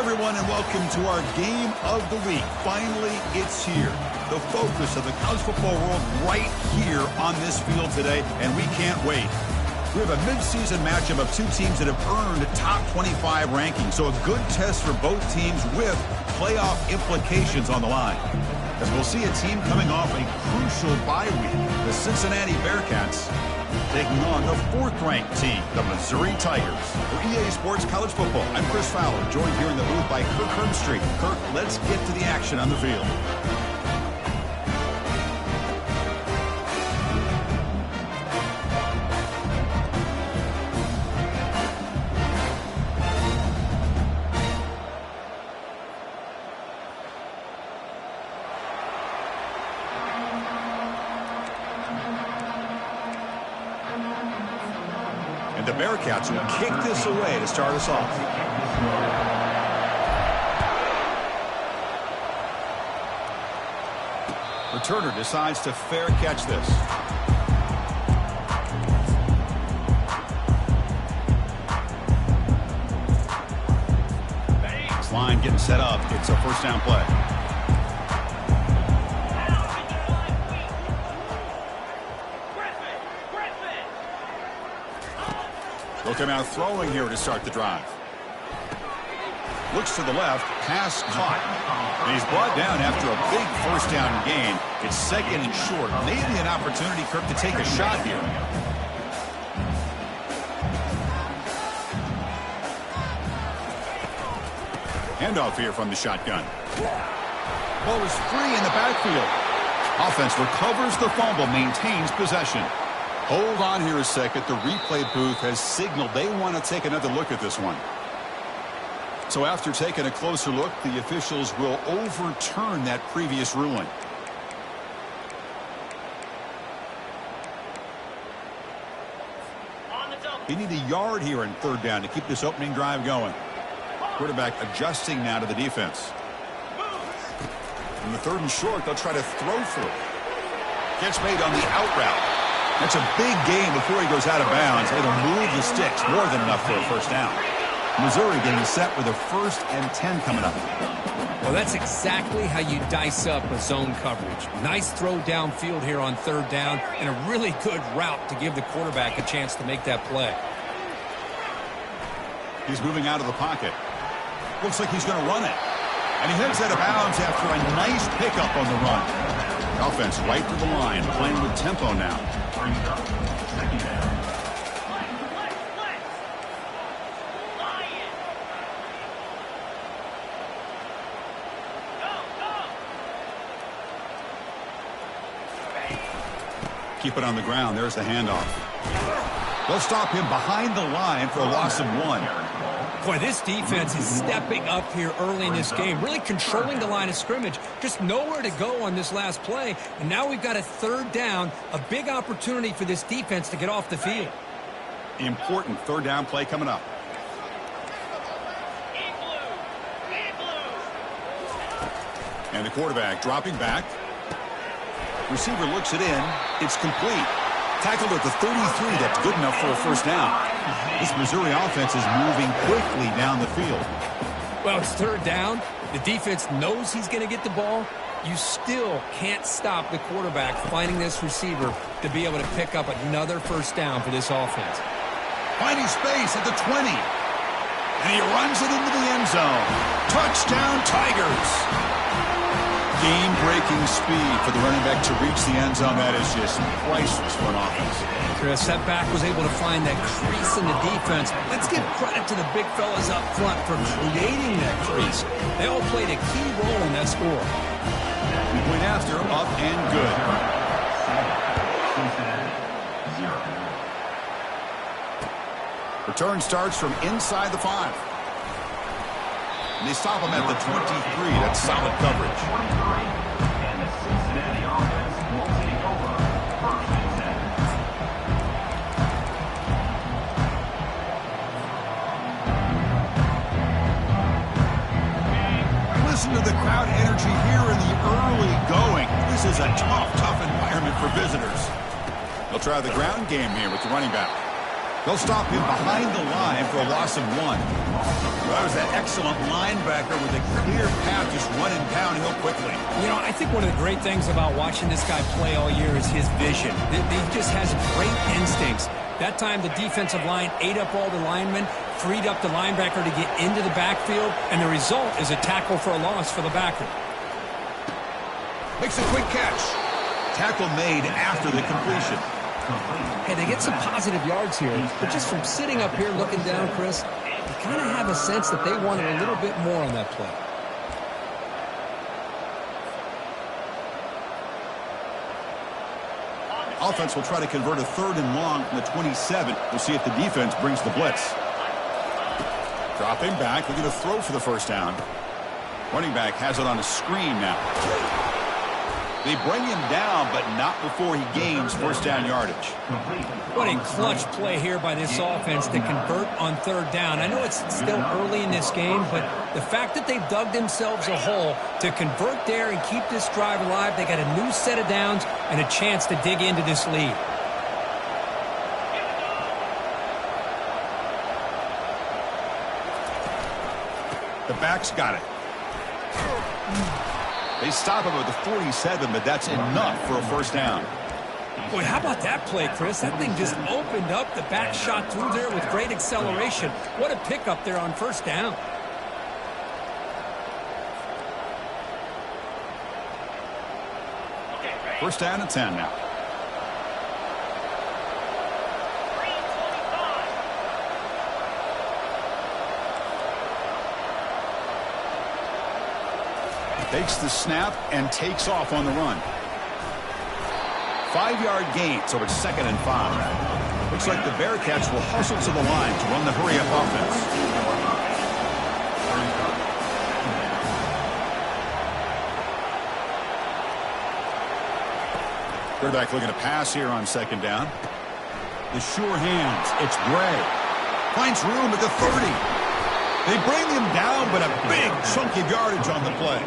everyone, and welcome to our game of the week. Finally, it's here. The focus of the college football world right here on this field today, and we can't wait. We have a midseason matchup of two teams that have earned top 25 rankings, so a good test for both teams with playoff implications on the line. As we'll see a team coming off a crucial bye week, the Cincinnati Bearcats taking on the fourth-ranked team, the Missouri Tigers. For EA Sports College Football, I'm Chris Fowler, joined here in the booth by Kirk Hermstreet. Kirk, let's get to the action on the field. The Bearcats will kick this away to start us off. Returner decides to fair catch this. This line getting set up. It's a first down play. They'll come out throwing here to start the drive. Looks to the left, pass caught. And he's brought down after a big first down gain. It's second and short. Maybe an opportunity, Kirk, to take a shot here. Handoff here from the shotgun. Ball is free in the backfield. Offense recovers the fumble, maintains possession. Hold on here a second. The replay booth has signaled they want to take another look at this one. So after taking a closer look, the officials will overturn that previous ruling. They need a yard here in third down to keep this opening drive going. Quarterback adjusting now to the defense. In the third and short, they'll try to throw for it. Catch made on the out route. That's a big gain before he goes out of bounds. It'll move the sticks, more than enough for a first down. Missouri getting set with a 1st and 10 coming up. Well, that's exactly how you dice up a zone coverage. Nice throw downfield here on third down, and a really good route to give the quarterback a chance to make that play. He's moving out of the pocket. Looks like he's going to run it. And he heads out of bounds after a nice pickup on the run. Offense right to the line, playing with tempo now. Keep it on the ground. There's the handoff. They'll stop him behind the line for a loss of 1. Boy, this defense is stepping up here early in this game, really controlling the line of scrimmage. Just nowhere to go on this last play. And now we've got a third down, a big opportunity for this defense to get off the field. Important third down play coming up. And the quarterback dropping back. Receiver looks it in. It's complete. Tackled at the 33. That's good enough for a first down. This Missouri offense is moving quickly down the field. Well, it's third down. The defense knows he's going to get the ball. You still can't stop the quarterback finding this receiver to be able to pick up another first down for this offense. Finding space at the 20. And he runs it into the end zone. Touchdown, Tigers. Game-breaking speed for the running back to reach the end zone. That is just priceless for an offense. Chris, that back was able to find that crease in the defense. Let's give credit to the big fellas up front for creating that crease. They all played a key role in that score. Point after, up and good. Return starts from inside the 5. And they stop him at the 23. That's solid coverage. And the Cincinnati offense will take over first and 10. Listen to the crowd energy here in the early going. This is a tough environment for visitors. They'll try the ground game here with the running back. They'll stop him behind the line for a loss of 1. That was that excellent linebacker with a clear path, just running downhill quickly. You know, I think one of the great things about watching this guy play all year is his vision. He just has great instincts. That time, the defensive line ate up all the linemen, freed up the linebacker to get into the backfield, and the result is a tackle for a loss for the backer. Makes a quick catch. Tackle made after the completion. Hey, they get some positive yards here, but just from sitting up here looking down, Chris, you kind of have a sense that they wanted a little bit more on that play. Offense will try to convert a 3rd and long from the 27. We'll see if the defense brings the blitz. Dropping back, looking to throw for the first down. Running back has it on a screen now. They bring him down, but not before he gains first down yardage. What a clutch play here by this offense to convert on 3rd down. I know it's still early in this game, but the fact that they've dug themselves a hole to convert there and keep this drive alive, they got a new set of downs and a chance to dig into this lead. The back's got it. They stop him at the 47, but that's enough for a first down. Boy, how about that play, Chris? That thing just opened up. The back shot through there with great acceleration. What a pickup there on first down. First down and 10 now. Takes the snap and takes off on the run. 5-yard gain, so it's 2nd and 5. Looks like the Bearcats will hustle to the line to run the hurry-up offense. Quarterback looking to pass here on 2nd down. The sure hands. It's Gray. Finds room at the 30. They bring him down, but a big chunk of yardage on the play.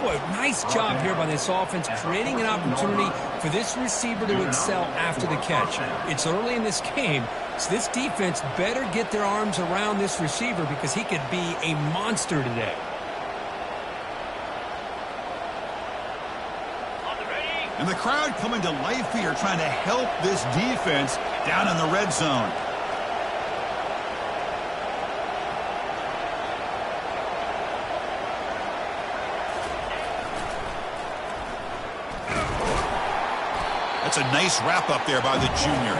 Boy, nice job here by this offense, creating an opportunity for this receiver to excel after the catch. It's early in this game, so this defense better get their arms around this receiver because he could be a monster today. And the crowd coming to life here, trying to help this defense down in the red zone. That's a nice wrap up there by the junior.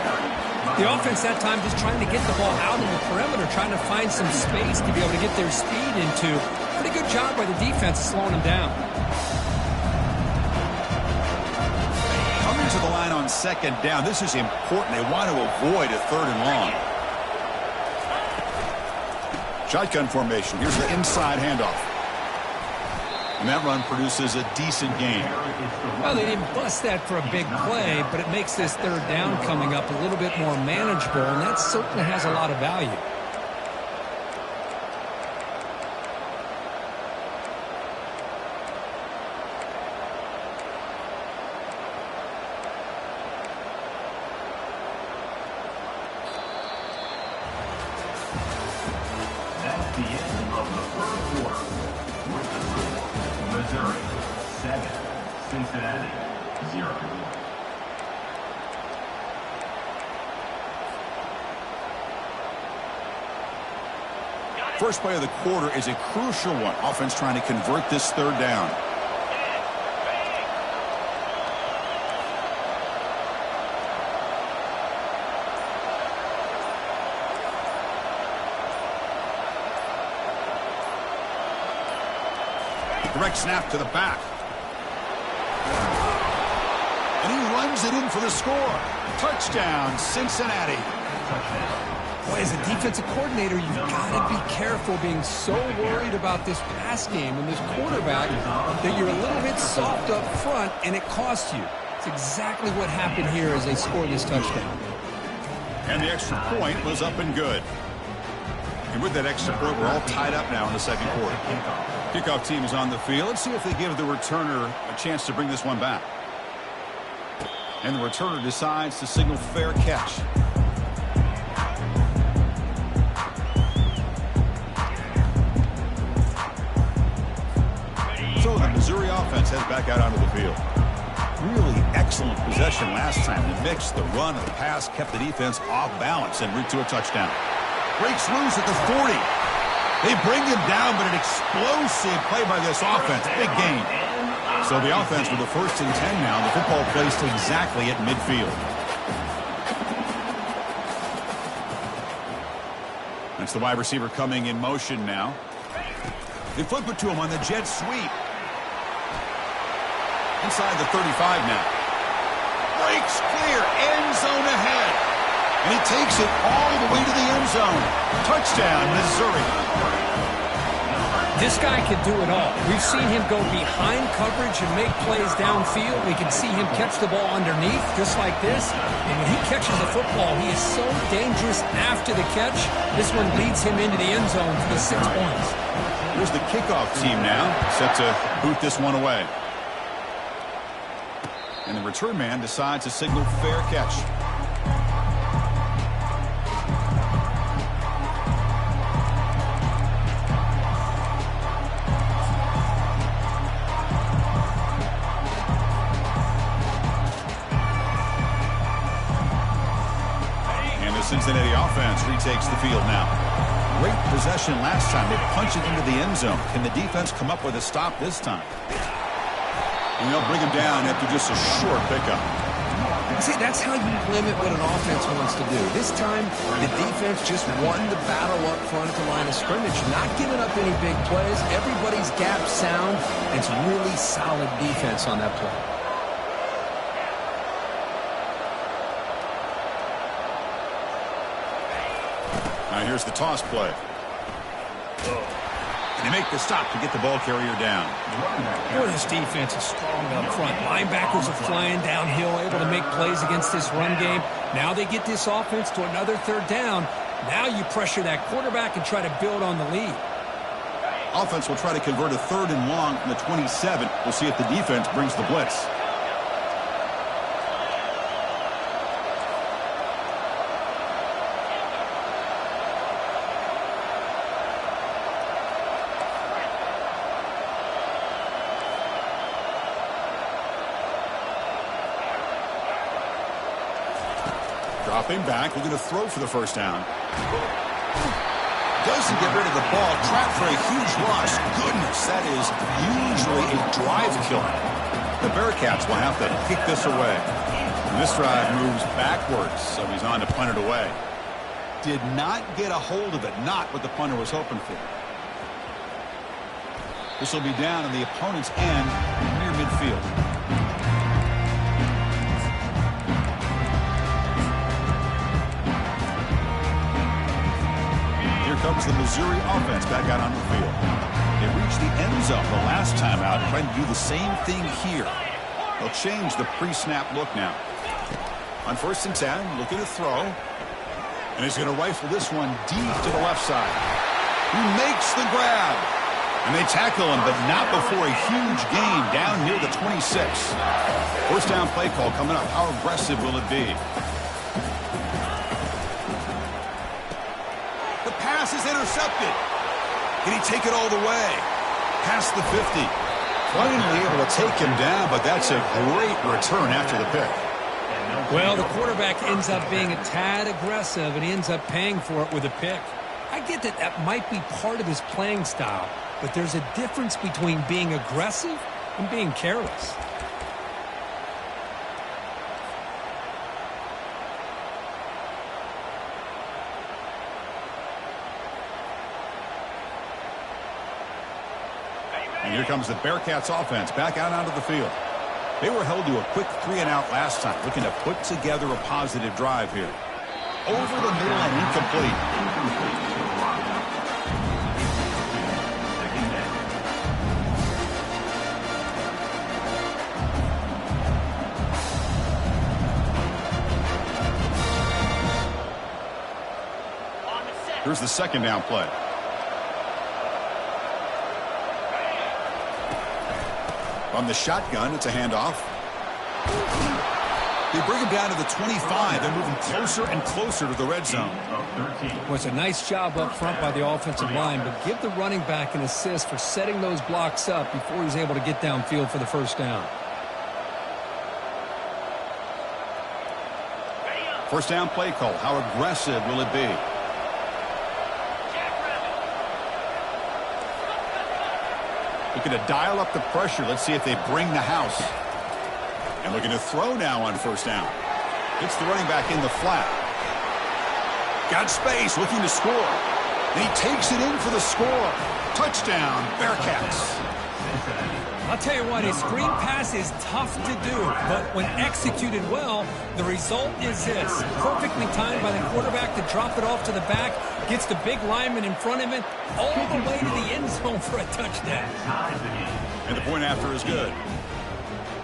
The offense that time just trying to get the ball out in the perimeter, trying to find some space to be able to get their speed into. Pretty good job by the defense slowing them down. Coming to the line on 2nd down. This is important. They want to avoid a 3rd and long. Shotgun formation. Here's the inside handoff. And that run produces a decent gain. Well, they didn't bust that for a big play, but it makes this 3rd down coming up a little bit more manageable, and that certainly has a lot of value. That's the end of the 3rd quarter. With the score, Missouri 7, Cincinnati 0. First play of the quarter is a crucial one. Offense trying to convert this 3rd down. Direct snap to the back. And he runs it in for the score. Touchdown, Cincinnati. Boy, as a defensive coordinator, you've got to be careful being so worried about this pass game and this quarterback that you're a little bit soft up front, and it costs you. It's exactly what happened here as they scored this touchdown. And the extra point was up and good. And with that extra point, we're all tied up now in the 2nd quarter. Kickoff team is on the field. Let's see if they give the returner a chance to bring this one back. And the returner decides to signal fair catch. offense heads back out onto the field. Really excellent possession last time. The mix, the run, and the pass kept the defense off balance en route to a touchdown. Breaks loose at the 40. They bring him down, but an explosive play by this offense. Big gain. So the offense with the 1st and 10 now. The football placed exactly at midfield. That's the wide receiver coming in motion now. They flip it to him on the jet sweep. Inside the 35 now. Breaks clear. End zone ahead. And he takes it all the way to the end zone. Touchdown, Missouri. This guy can do it all. We've seen him go behind coverage and make plays downfield. We can see him catch the ball underneath, just like this. And when he catches the football, he is so dangerous after the catch. This one leads him into the end zone for the 6 points. Here's the kickoff team now, set to boot this one away. And the return man decides to signal fair catch. And the Cincinnati offense retakes the field now. Great possession last time. They punch it into the end zone. Can the defense come up with a stop this time? And they'll bring him down after just a short pickup. See, that's how you limit what an offense wants to do. This time, the defense just won the battle up front at the line of scrimmage, not giving up any big plays. Everybody's gap sound. It's really solid defense on that play. Now here's the toss play. And they make the stop to get the ball carrier down. Boy, this defense is strong up front. Linebackers are flying downhill, able to make plays against this run game. Now they get this offense to another 3rd down. Now you pressure that quarterback and try to build on the lead. Offense will try to convert a 3rd and long from the 27. We'll see if the defense brings the blitz. Dropping back, looking to throw for the 1st down. Doesn't get rid of the ball. Trapped for a huge loss. Goodness, that is usually a drive killer. The Bearcats will have to kick this away. And this drive moves backwards, so he's on to punt it away. Did not get a hold of it. Not what the punter was hoping for. This will be down on the opponent's end near midfield. Comes the Missouri offense back out on the field. They reached the end zone the last time out, trying to do the same thing here. They'll change the pre-snap look now. On 1st and 10, looking to throw. And he's going to rifle this one deep to the left side. He makes the grab. And they tackle him, but not before a huge gain down near the 26. 1st down play call coming up. How aggressive will it be? Pass is intercepted. Can he take it all the way? Past the 50. Finally able to take him down, but that's a great return after the pick. Well, the quarterback ends up being a tad aggressive, and he ends up paying for it with a pick. I get that that might be part of his playing style, but there's a difference between being aggressive and being careless. And here comes the Bearcats offense back out onto the field. They were held to a quick 3-and-out last time, looking to put together a positive drive here. Over the middle and incomplete. Here's the 2nd down play. On the shotgun, it's a handoff. They bring him down to the 25. They're moving closer and closer to the red zone. Well, it's a nice job up front by the offensive line, but give the running back an assist for setting those blocks up before he's able to get downfield for the first down. First down play call. How aggressive will it be? Looking to dial up the pressure. Let's see if they bring the house. And looking to throw now on first down. Hits the running back in the flat. Got space, looking to score. And he takes it in for the score. Touchdown, Bearcats. I'll tell you what, a screen pass is tough to do, but when executed well, the result is this. Perfectly timed by the quarterback to drop it off to the back, gets the big lineman in front of him, all the way to the end zone for a touchdown. And the point after is good.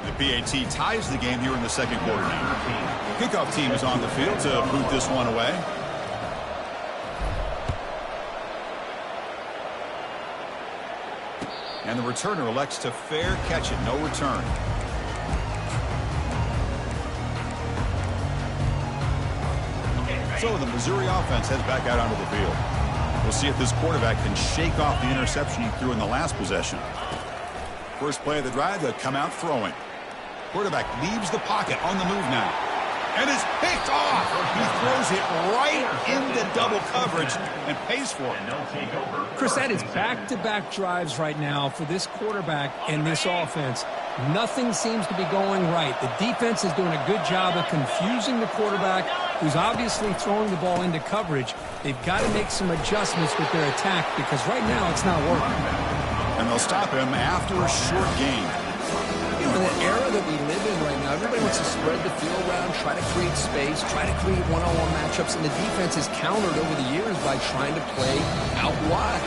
The PAT ties the game here in the second quarter. Kickoff team is on the field to boot this one away. And the returner elects to fair catch it. No return. So the Missouri offense heads back out onto the field. We'll see if this quarterback can shake off the interception he threw in the last possession. First play of the drive, they'll come out throwing. Quarterback leaves the pocket on the move now. And is picked off. He throws it right into double coverage and pays for it. Chris, that is back-to-back drives right now for this quarterback and this offense. Nothing seems to be going right. The defense is doing a good job of confusing the quarterback, who's obviously throwing the ball into coverage. They've got to make some adjustments with their attack because right now it's not working. And they'll stop him after a short gain. In the era that we live in right now, everybody wants to spread the field around, try to create space, try to create one-on-one matchups, and the defense has countered over the years by trying to play out wide.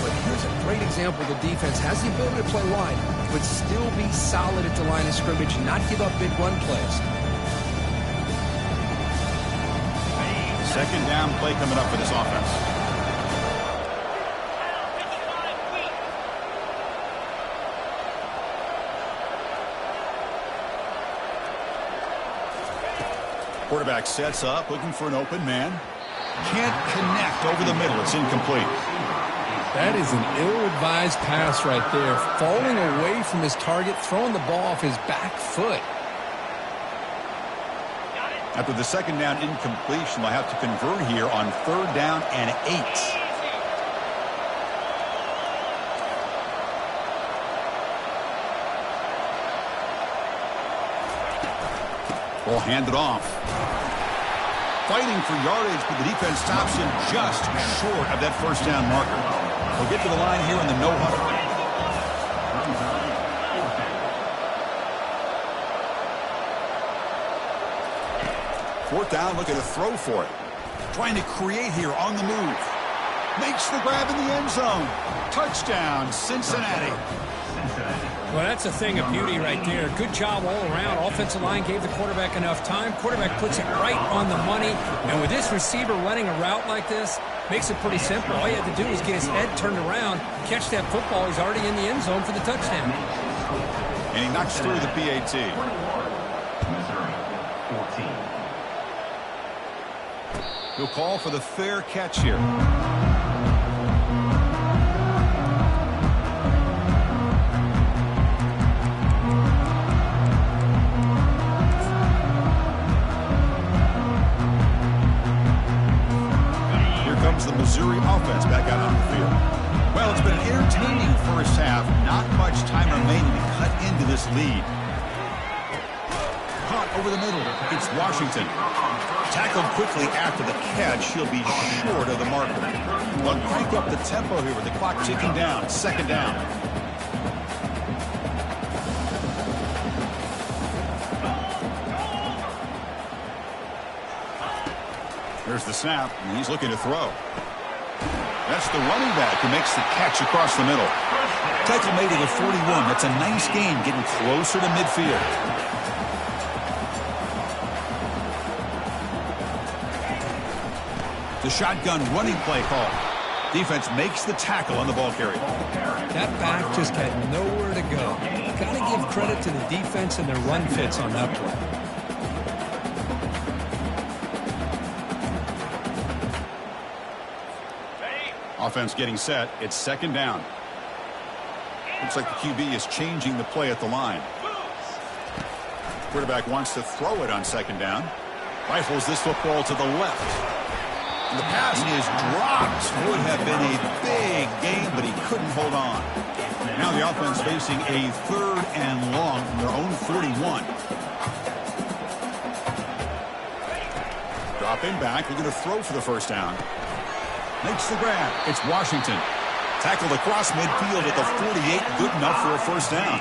But here's a great example. The defense has the ability to play wide, but still be solid at the line of scrimmage and not give up big run plays. Second down play coming up for this offense. Quarterback sets up, looking for an open man. Can't connect over the middle. It's incomplete. That is an ill-advised pass right there. Falling away from his target, throwing the ball off his back foot. After the second down incompletion, they'll have to convert here on third down and 8. Ball handed off. Fighting for yardage, but the defense stops him just short of that first down marker. We'll get to the line here in the no huddle. Fourth down, looking to throw for it. Trying to create here on the move. Makes the grab in the end zone. Touchdown, Cincinnati. Well, that's a thing of beauty right there. Good job all around. Offensive line gave the quarterback enough time. Quarterback puts it right on the money. And with this receiver running a route like this, makes it pretty simple. All you have to do is get his head turned around, catch that football. He's already in the end zone for the touchdown. And he knocks through the PAT. Missouri, 14. He'll call for the fair catch here. The Missouri offense back out on the field. Well, it's been an entertaining first half. Not much time remaining to cut into this lead. Caught over the middle. It's Washington. Tackled quickly after the catch. He'll be short of the marker. They'll crank up the tempo here with the clock ticking down. Second down. There's the snap, and he's looking to throw. That's the running back who makes the catch across the middle. Tackle made at the 41. That's a nice gain, getting closer to midfield. The shotgun running play call. Defense makes the tackle on the ball carrier. That back just had nowhere to go. Got to give credit to the defense and their run fits on that play. Offense getting set. It's second down. Looks like the QB is changing the play at the line. Quarterback wants to throw it on second down. Rifles this football to the left. And the pass is dropped. Would have been a big game, but he couldn't hold on. Now the offense facing a 3rd and long from their own 41. Drop in back. They're going to throw for the first down. Makes the grab. It's Washington. Tackled across midfield at the 48. Good enough for a first down.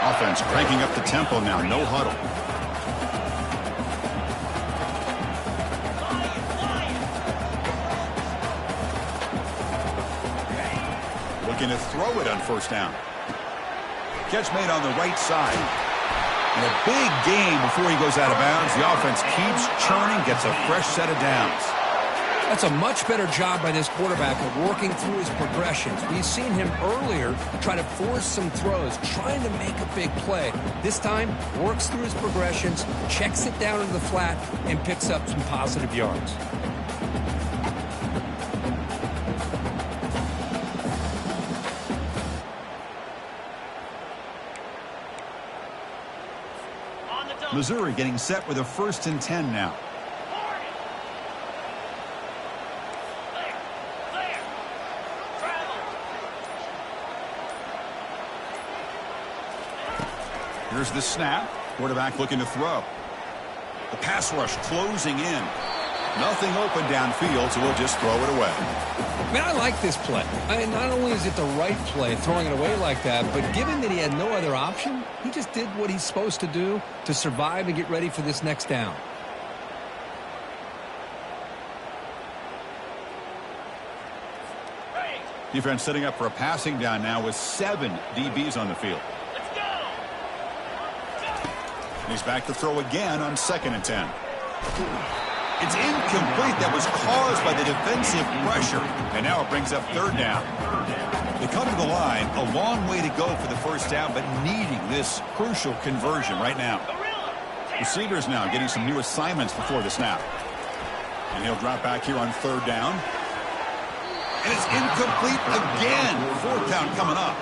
Offense cranking up the tempo now. No huddle. Looking to throw it on first down. Catch made on the right side. And a big game before he goes out of bounds. The offense keeps churning, gets a fresh set of downs. That's a much better job by this quarterback of working through his progressions. We've seen him earlier try to force some throws, trying to make a big play. This time, works through his progressions, checks it down into the flat, and picks up some positive yards. Missouri getting set with a 1st and 10 now. Here's the snap. Quarterback looking to throw. The pass rush closing in. Nothing open downfield, so we'll just throw it away. Man, I like this play. Not only is it the right play, throwing it away like that, but given that he had no other option, he just did what he's supposed to do to survive and get ready for this next down. Defense setting up for a passing down now with 7 DBs on the field. He's back to throw again on 2nd and 10. It's incomplete. That was caused by the defensive pressure. And now it brings up 3rd down. They come to the line. A long way to go for the first down, but needing this crucial conversion right now. Receivers now getting some new assignments before the snap. And he'll drop back here on 3rd down. And it's incomplete again. 4th down coming up.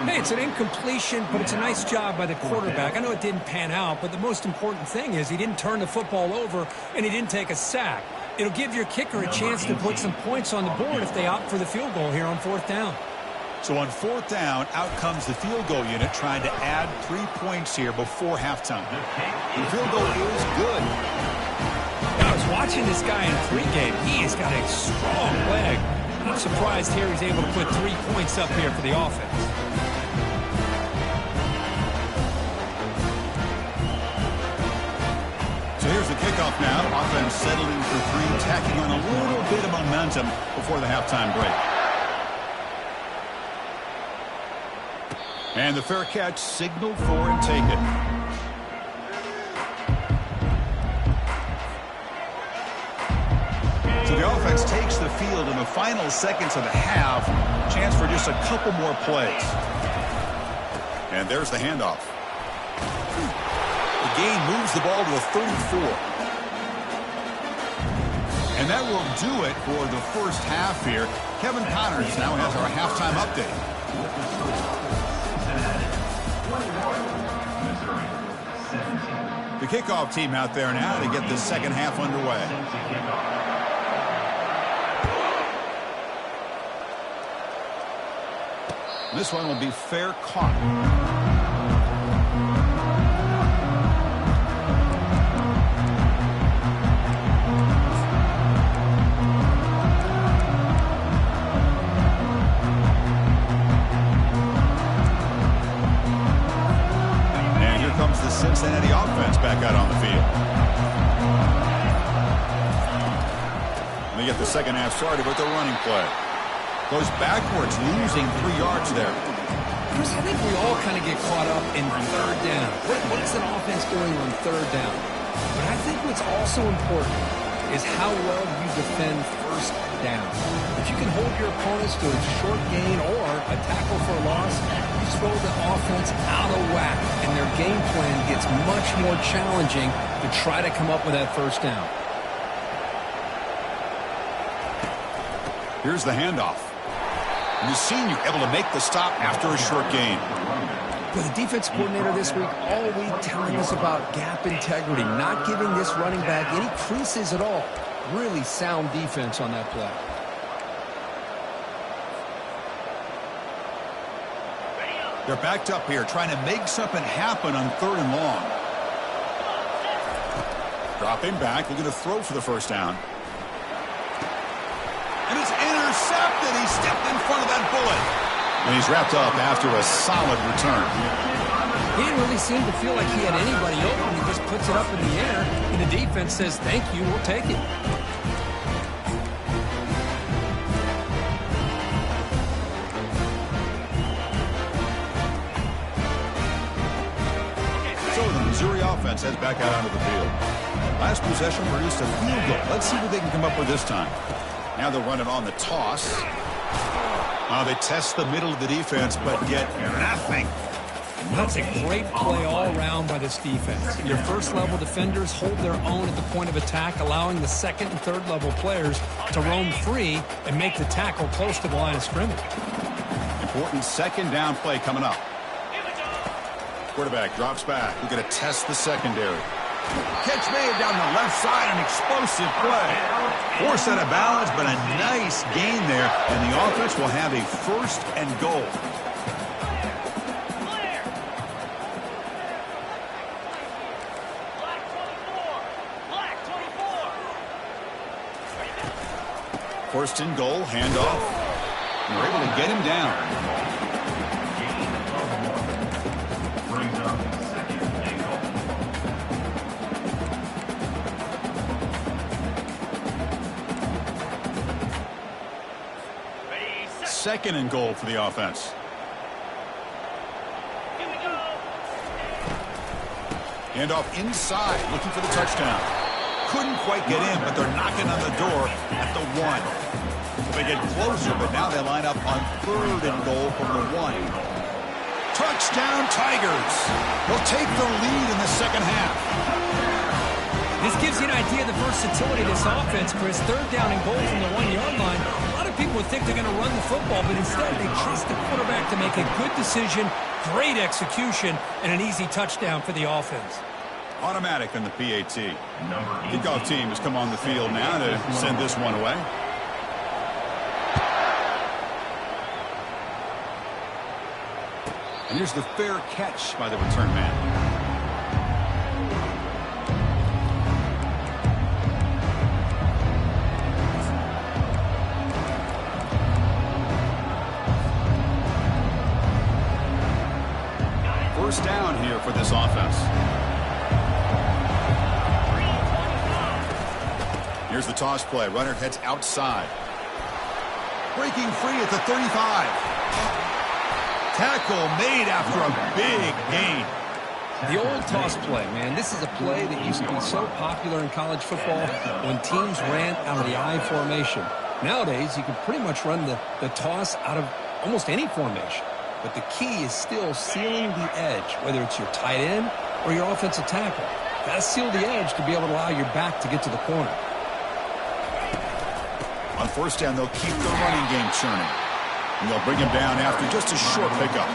Hey, it's an incompletion, but it's a nice job by the quarterback. I know it didn't pan out, but the most important thing is he didn't turn the football over and he didn't take a sack. It'll give your kicker a chance to put some points on the board if they opt for the field goal here on 4th down. So on 4th down, out comes the field goal unit trying to add 3 points here before halftime. The field goal is good. I was watching this guy in pregame. He has got a strong leg. I'm surprised here he's able to put 3 points up here for the offense. So here's the kickoff now. Offense settling for 3, tacking on a little bit of momentum before the halftime break. And the fair catch signaled for and take it. So the offense takes the field in the final seconds of the half. Chance for just a couple more plays. And there's the handoff. The gain moves the ball to the 34. And that will do it for the first half here. Kevin Connors now has our halftime update. The kickoff team out there now to get the second half underway. This one will be fair caught. And here comes the Cincinnati offense back out on the field. They get the second half started with the running play. Goes backwards, losing 3 yards there. Chris, I think we all kind of get caught up in 3rd down. What is an offense doing on 3rd down? But I think what's also important is how well you defend 1st down. If you can hold your opponents to a short gain or a tackle for a loss, you throw the offense out of whack, and their game plan gets much more challenging to try to come up with that 1st down. Here's the handoff. And the senior able to make the stop after a short gain. Well, the defense coordinator this week all week telling us about gap integrity, not giving this running back any creases at all. Really sound defense on that play. They're backed up here, trying to make something happen on 3rd and long. Dropping back, looking to throw for the first down. And it's intercepted. He stepped in front of that bullet. And he's wrapped up after a solid return. He didn't really seem to feel like he had anybody open. He just puts it up in the air, and the defense says, thank you, we'll take it. So the Missouri offense heads back out onto the field. Last possession produced a field goal. Let's see what they can come up with this time. Now they're running on the toss. They test the middle of the defense, but get nothing. That's a great play all around by this defense. Your first-level defenders hold their own at the point of attack, allowing the second and third-level players to roam free and make the tackle close to the line of scrimmage. Important second down play coming up. Quarterback drops back. We're going to test the secondary. Catch made down the left side, an explosive play. Forced out of balance, but a nice gain there, and the offense will have a 1st and goal. First and goal, handoff. And we're able to get him down. Brings up 2nd and goal. 2nd and goal for the offense. Handoff inside, looking for the touchdown. Couldn't quite get in, but they're knocking on the door at the 1. They get closer, but now they line up on 3rd and goal from the 1. Touchdown, Tigers. They'll take the lead in the second half. This gives you an idea of the versatility of this offense, Chris. 3rd down and goal from the 1-yard line. A lot of people would think they're going to run the football, but instead they trust the quarterback to make a good decision, great execution, and an easy touchdown for the offense. Automatic on the PAT. Kickoff team has come on the field now to send this one away. And here's the fair catch by the return man. First down here for this offense. Here's the toss play. Runner heads outside. Breaking free at the 35. Tackle made after a big gain. The old toss play, man. This is a play that used to be so popular in college football when teams ran out of the I formation. Nowadays, you can pretty much run the toss out of almost any formation. But the key is still sealing the edge, whether it's your tight end or your offensive tackle. Got to seal the edge to be able to allow your back to get to the corner. On first down, they'll keep the running game churning. And they'll bring him down after just a short pickup.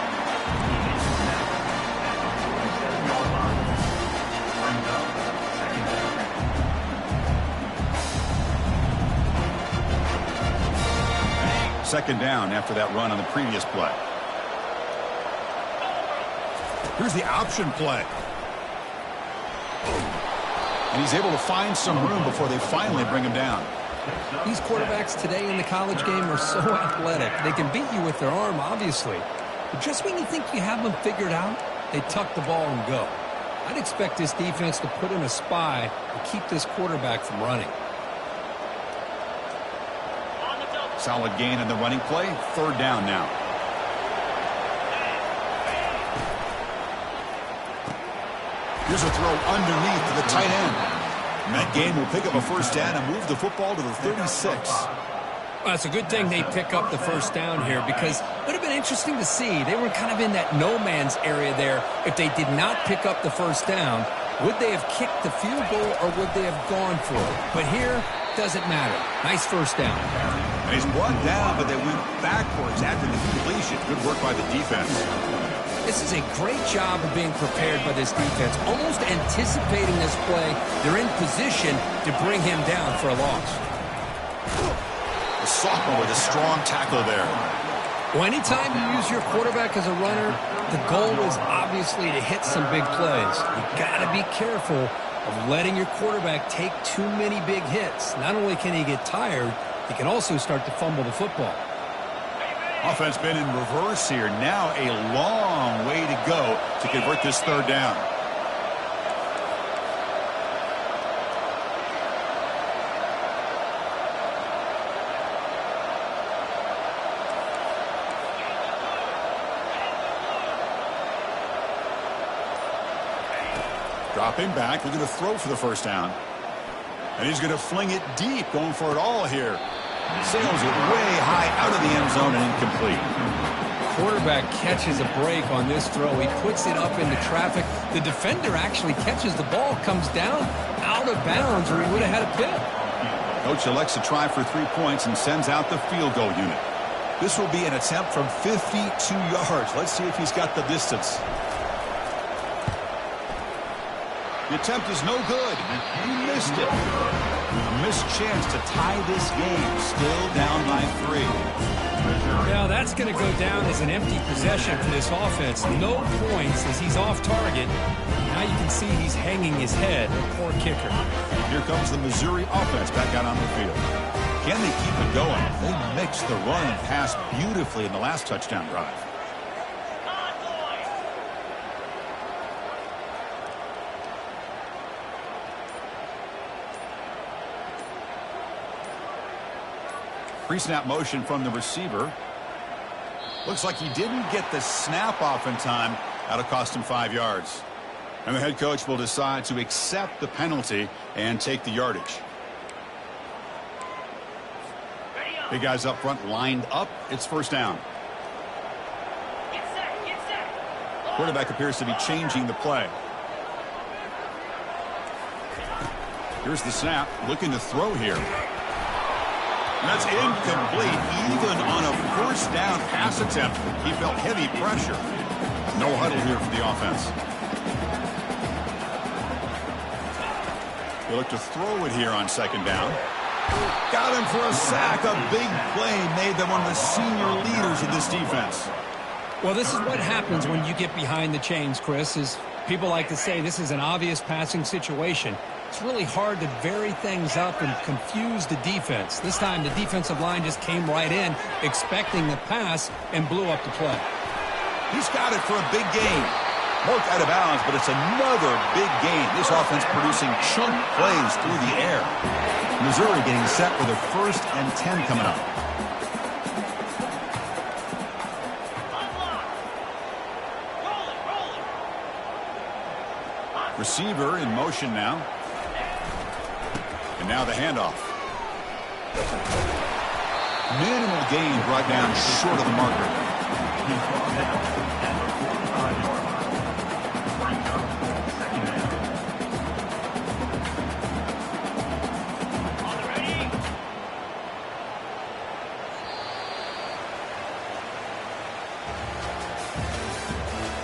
Second down after that run on the previous play. Here's the option play. And he's able to find some room before they finally bring him down. These quarterbacks today in the college game are so athletic. They can beat you with their arm, obviously. But just when you think you have them figured out, they tuck the ball and go. I'd expect this defense to put in a spy to keep this quarterback from running. Solid gain in the running play. Third down now. Here's a throw underneath to the tight end. And that gain will pick up a first down and move the football to the 36. Well, it's a good thing they pick up the first down here because it would have been interesting to see. They were kind of in that no man's area there. If they did not pick up the first down, would they have kicked the field goal or would they have gone for it? But here, doesn't matter. Nice first down. And he's brought down, but they went backwards after the completion. Good work by the defense. This is a great job of being prepared by this defense, almost anticipating this play. They're in position to bring him down for a loss. The sophomore with a strong tackle there. Well, anytime you use your quarterback as a runner, the goal is obviously to hit some big plays. You got to be careful of letting your quarterback take too many big hits. Not only can he get tired, he can also start to fumble the football. Offense been in reverse here. Now a long way to go to convert this third down. Dropping back. We're going to throw for the first down. And he's going to fling it deep, going for it all here. Sails it way high out of the end zone and incomplete. Quarterback catches a break on this throw. He puts it up into traffic. The defender actually catches the ball, comes down out of bounds, or he would have had a pick. Coach elects to try for 3 points and sends out the field goal unit. This will be an attempt from 52 yards. Let's see if he's got the distance. The attempt is no good. He missed it. A missed chance to tie this game. Still down by 3. Now that's going to go down as an empty possession for this offense. No points as he's off target. Now you can see he's hanging his head. A poor kicker. Here comes the Missouri offense back out on the field. Can they keep it going? They mixed the run and pass beautifully in the last touchdown drive. Pre-snap motion from the receiver. Looks like he didn't get the snap off in time. That'll cost him 5 yards. And the head coach will decide to accept the penalty and take the yardage. Big guys up front lined up. It's first down. Quarterback appears to be changing the play. Here's the snap. Looking to throw here. That's incomplete. Even on a first down pass attempt, he felt heavy pressure. No huddle here for the offense. They look to throw it here on second down. Got him for a sack. A big play made them one of the senior leaders of this defense. Well, this is what happens when you get behind the chains, Chris, is people like to say this is an obvious passing situation. It's really hard to vary things up and confuse the defense. This time the defensive line just came right in, expecting the pass, and blew up the play. He's got it for a big gain. Marked out of bounds, but it's another big gain. This offense producing chunk plays through the air. Missouri getting set with a 1st and 10 coming up. Receiver in motion now. And now the handoff. Minimal gain brought down short of the marker.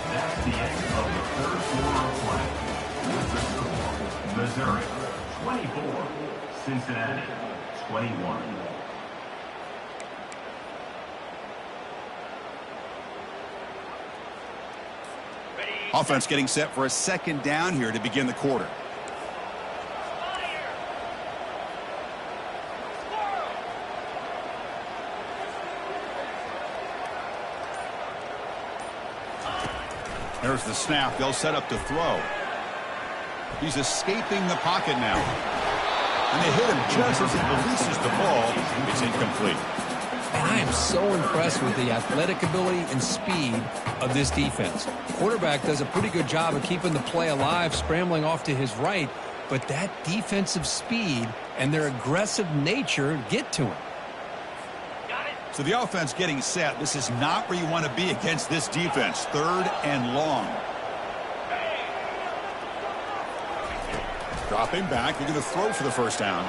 That's the end of the third quarter of play. With the score, Missouri 24, Cincinnati 21. Offense getting set for a second down here to begin the quarter. There's the snap. They'll set up to throw. He's escaping the pocket now. And they hit him just as he releases the ball. It's incomplete. And I am so impressed with the athletic ability and speed of this defense. Quarterback does a pretty good job of keeping the play alive, scrambling off to his right, but that defensive speed and their aggressive nature get to him. So the offense getting set. This is not where you want to be against this defense. 3rd and long. Dropping back. They're going to throw for the first down.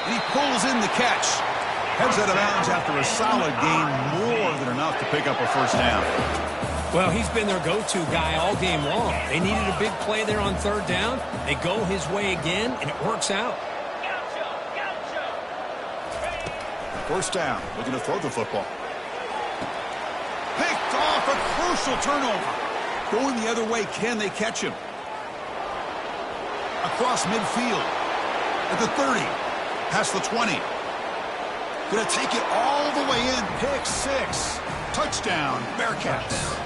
And he pulls in the catch. Heads out of bounds after a solid gain, more than enough to pick up a first down. Well, he's been their go-to guy all game long. They needed a big play there on third down. They go his way again, and it works out. First down, looking to throw the football. Picked off, a crucial turnover. Going the other way, can they catch him? Across midfield. At the 30. Past the 20. Going to take it all the way in. Pick 6. Touchdown, Bearcats.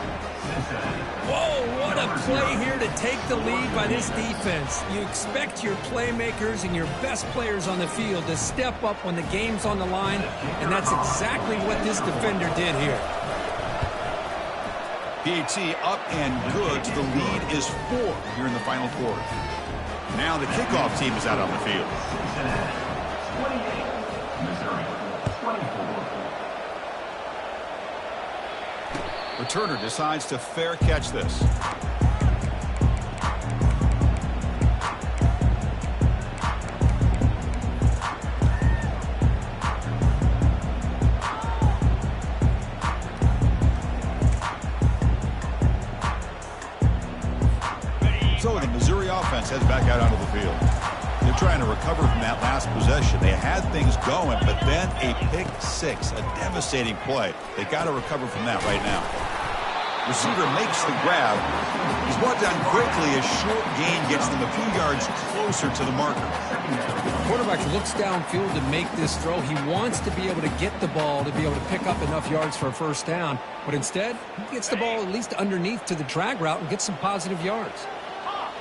Whoa, what a play here to take the lead by this defense. You expect your playmakers and your best players on the field to step up when the game's on the line, and that's exactly what this defender did here. PAT up and good. The lead is 4 here in the final quarter. Now the kickoff team is out on the field. 28, Missouri 24. Returner decides to fair catch this. So the Missouri offense heads back out onto the field. They're trying to recover from that last possession. They had things going, but then a pick 6, a devastating play. They got to recover from that right now. Receiver makes the grab. He's brought down quickly. A short gain gets them a few yards closer to the marker. The quarterback looks downfield to make this throw. He wants to be able to get the ball to be able to pick up enough yards for a first down. But instead, he gets the ball at least underneath to the drag route and gets some positive yards.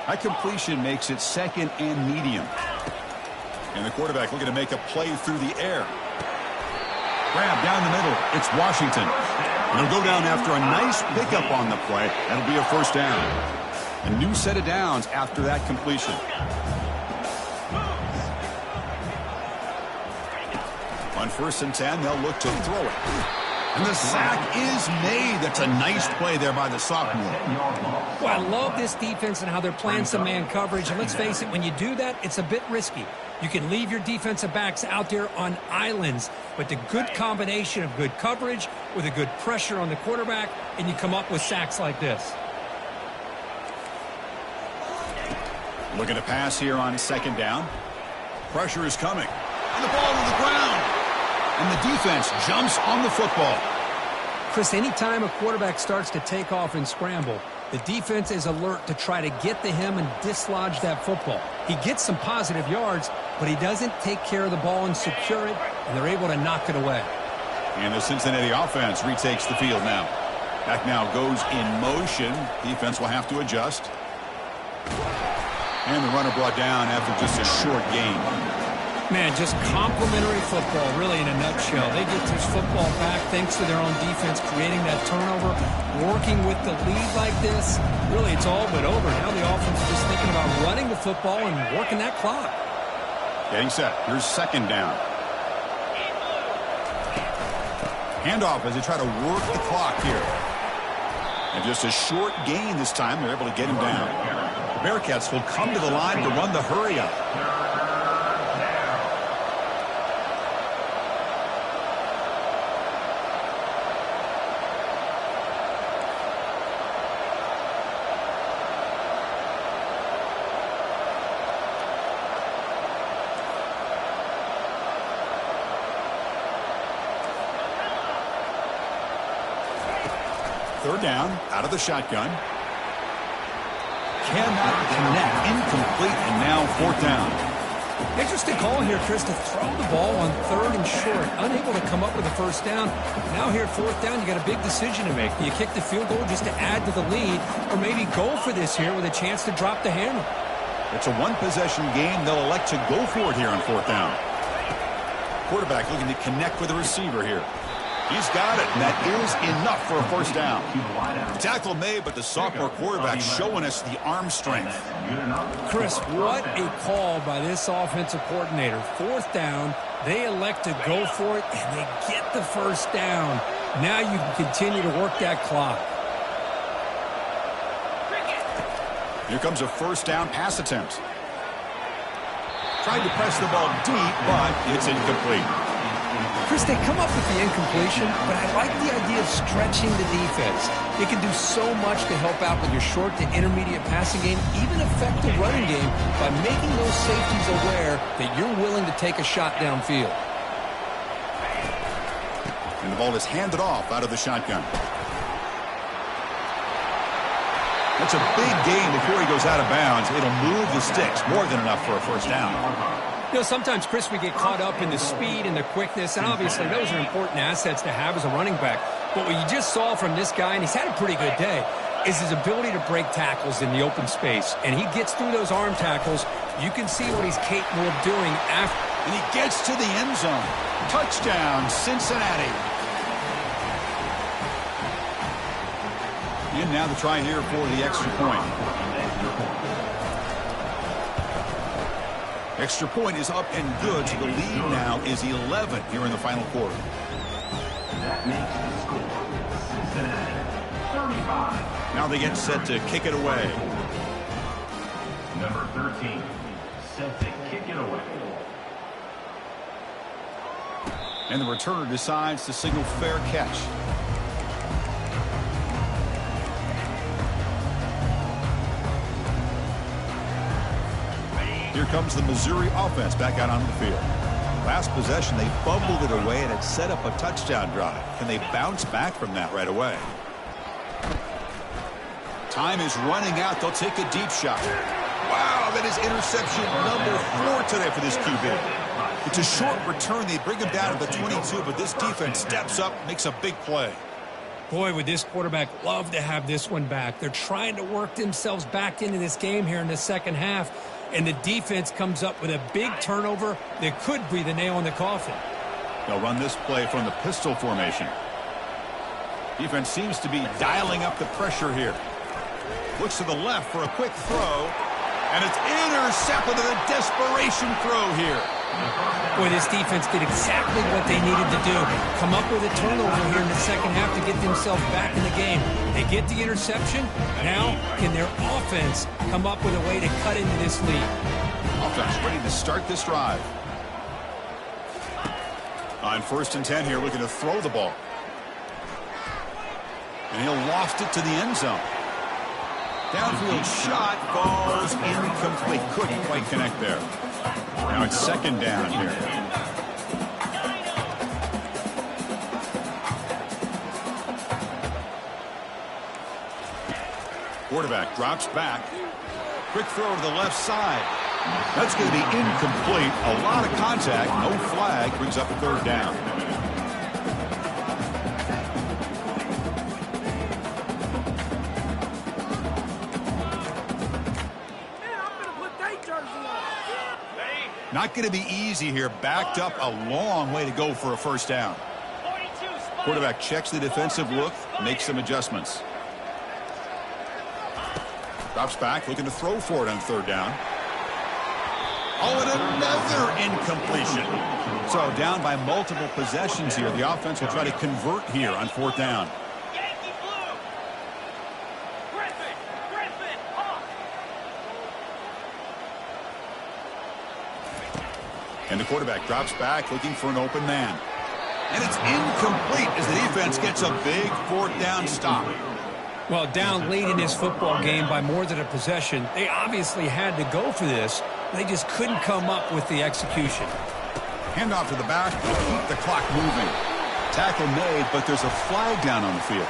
That completion makes it 2nd and medium. And the quarterback looking to make a play through the air. Grab down the middle. It's Washington. And they'll go down after a nice pickup on the play. That'll be a first down. A new set of downs after that completion. On 1st and 10, they'll look to throw it. And the sack is made. That's a nice play there by the sophomore. Well, I love this defense and how they're playing some man coverage. And let's face it, when you do that, it's a bit risky. You can leave your defensive backs out there on islands, but the good combination of good coverage with a good pressure on the quarterback, and you come up with sacks like this. Looking to pass here on 2nd down. Pressure is coming. And the ball to the ground. And the defense jumps on the football. Chris, anytime a quarterback starts to take off and scramble, the defense is alert to try to get to him and dislodge that football. He gets some positive yards, but he doesn't take care of the ball and secure it, and they're able to knock it away. And the Cincinnati offense retakes the field now. Back now goes in motion. Defense will have to adjust. And the runner brought down after just a short gain. Man, just complimentary football, really, in a nutshell. They get this football back thanks to their own defense, creating that turnover, working with the lead like this. Really, it's all but over. Now the offense is just thinking about running the football and working that clock. Getting set. Here's 2nd down. Handoff as they try to work the clock here. And just a short gain this time. They're able to get him down. The Bearcats will come to the line to run the hurry-up. Third down, out of the shotgun. Cannot connect, incomplete, and now 4th down. Interesting call here, Chris, to throw the ball on 3rd and short. Unable to come up with a first down. Now here at 4th down, you got a big decision to make. Do you kick the field goal just to add to the lead, or maybe go for this here with a chance to drop the hammer? It's a one-possession game. They'll elect to go for it here on 4th down. Quarterback looking to connect with the receiver here. He's got it, and that is enough for a first down. Tackle made, but the sophomore quarterback showing us the arm strength. Chris, what a call by this offensive coordinator. 4th down, they elect to go for it, and they get the first down. Now you can continue to work that clock. Here comes a first down pass attempt. Tried to press the ball deep, but it's incomplete. Chris, they come up with the incompletion, but I like the idea of stretching the defense. It can do so much to help out with your short to intermediate passing game, even affect the running game by making those safeties aware that you're willing to take a shot downfield. And the ball is handed off out of the shotgun. That's a big gain before he goes out of bounds. It'll move the sticks, more than enough for a first down. You know, sometimes, Chris, we get caught up in the speed and the quickness, and obviously those are important assets to have as a running back. But what you just saw from this guy, and he's had a pretty good day, is his ability to break tackles in the open space. And he gets through those arm tackles. You can see what he's capable of doing after. And he gets to the end zone. Touchdown, Cincinnati. In now to try here for the extra point. Extra point is up and good, so the lead now is 11 here in the final quarter. That makes the score Cincinnati 35. Now they get set to kick it away. Number 13, set to kick it away. And the returner decides to signal fair catch. Here comes the Missouri offense back out onto the field. Last possession, they fumbled it away, and it set up a touchdown drive. Can they bounce back from that right away? Time is running out. They'll take a deep shot. Wow, that is interception number 4 today for this QB. It's a short return. They bring him down to the 22, but this defense steps up, makes a big play. Boy, would this quarterback love to have this one back. They're trying to work themselves back into this game here in the second half. And the defense comes up with a big turnover that could be the nail in the coffin. They'll run this play from the pistol formation. Defense seems to be dialing up the pressure here. Looks to the left for a quick throw. And it's intercepted with a desperation throw here. Boy, this defense did exactly what they needed to do. Come up with a turnover here in the second half to get themselves back in the game. They get the interception. Now, can their offense come up with a way to cut into this lead? Offense ready to start this drive. On 1st and 10 here, looking to throw the ball. And he'll loft it to the end zone. Downfield shot falls incomplete. Couldn't quite connect there. Now it's 2nd down here. Quarterback drops back. Quick throw to the left side. That's going to be incomplete. A lot of contact. No flag. Brings up a 3rd down. Not going to be easy here. Backed up a long way to go for a first down. Quarterback checks the defensive look, makes some adjustments. Drops back, looking to throw for it on 3rd down. Oh, and another incompletion. So down by multiple possessions here. The offense will try to convert here on 4th down. And the quarterback drops back, looking for an open man. And it's incomplete as the defense gets a big 4th down stop. Well, down late in this football game by more than a possession, they obviously had to go for this. They just couldn't come up with the execution. Handoff to the back will keep the clock moving. Tackle made, but there's a flag down on the field.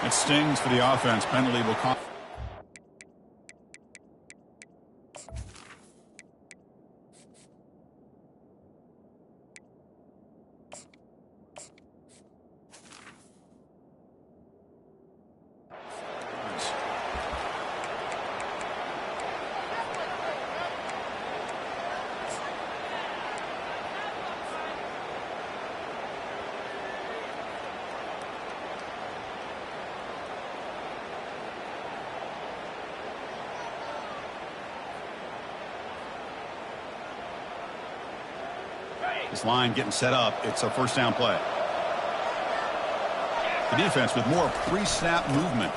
It stings for the offense. Penalty will cost. This line getting set up. It's a 1st down play. The defense with more pre-snap movement.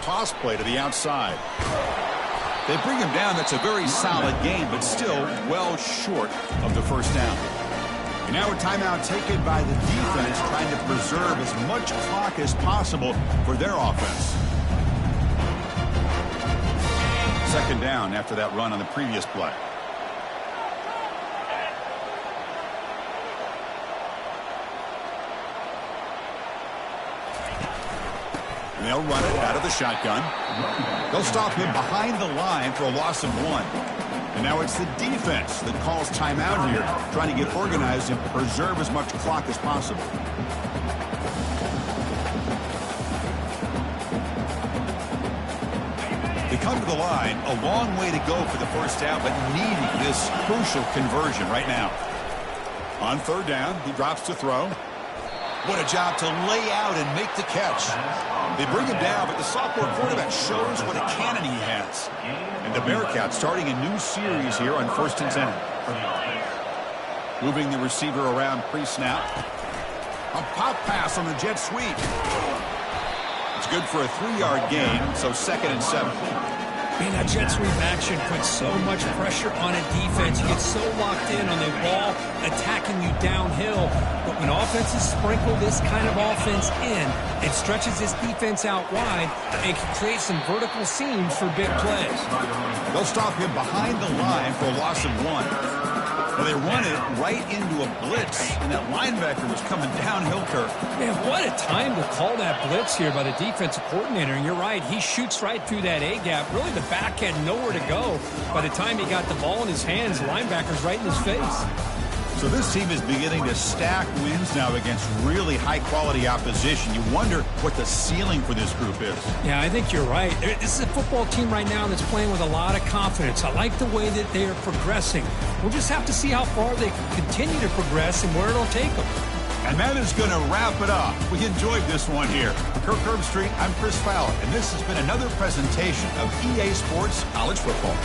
Toss play to the outside. They bring him down. That's a very solid game, but still well short of the first down. Now a timeout taken by the defense, trying to preserve as much clock as possible for their offense. Second down after that run on the previous play. They'll run it out of the shotgun. They'll stop him behind the line for a loss of 1. And now it's the defense that calls timeout here, trying to get organized and preserve as much clock as possible. They come to the line, a long way to go for the first down, but needing this crucial conversion right now. On third down, he drops to throw. What a job to lay out and make the catch. They bring him down, but the sophomore quarterback shows what a cannon he has. And the Bearcats starting a new series here on 1st and 10. Moving the receiver around pre-snap. A pop pass on the jet sweep. It's good for a 3-yard gain, so 2nd and 7. Man, that jet sweep action puts so much pressure on a defense. You get so locked in on the ball attacking you downhill. But when offenses sprinkle this kind of offense in, it stretches this defense out wide and can create some vertical seams for big plays. They'll stop him behind the line for a loss of 1. Well, they run it right into a blitz, and that linebacker was coming downhill curve. Man, what a time to call that blitz here by the defensive coordinator. And you're right, he shoots right through that A-gap. Really, the back had nowhere to go. By the time he got the ball in his hands, the linebacker's right in his face. So this team is beginning to stack wins now against really high-quality opposition. You wonder what the ceiling for this group is. Yeah, I think you're right. This is a football team right now that's playing with a lot of confidence. I like the way that they are progressing. We'll just have to see how far they can continue to progress and where it'll take them. And that is going to wrap it up. We enjoyed this one here. Kirk Herbstreit, I'm Chris Fowler, and this has been another presentation of EA Sports College Football.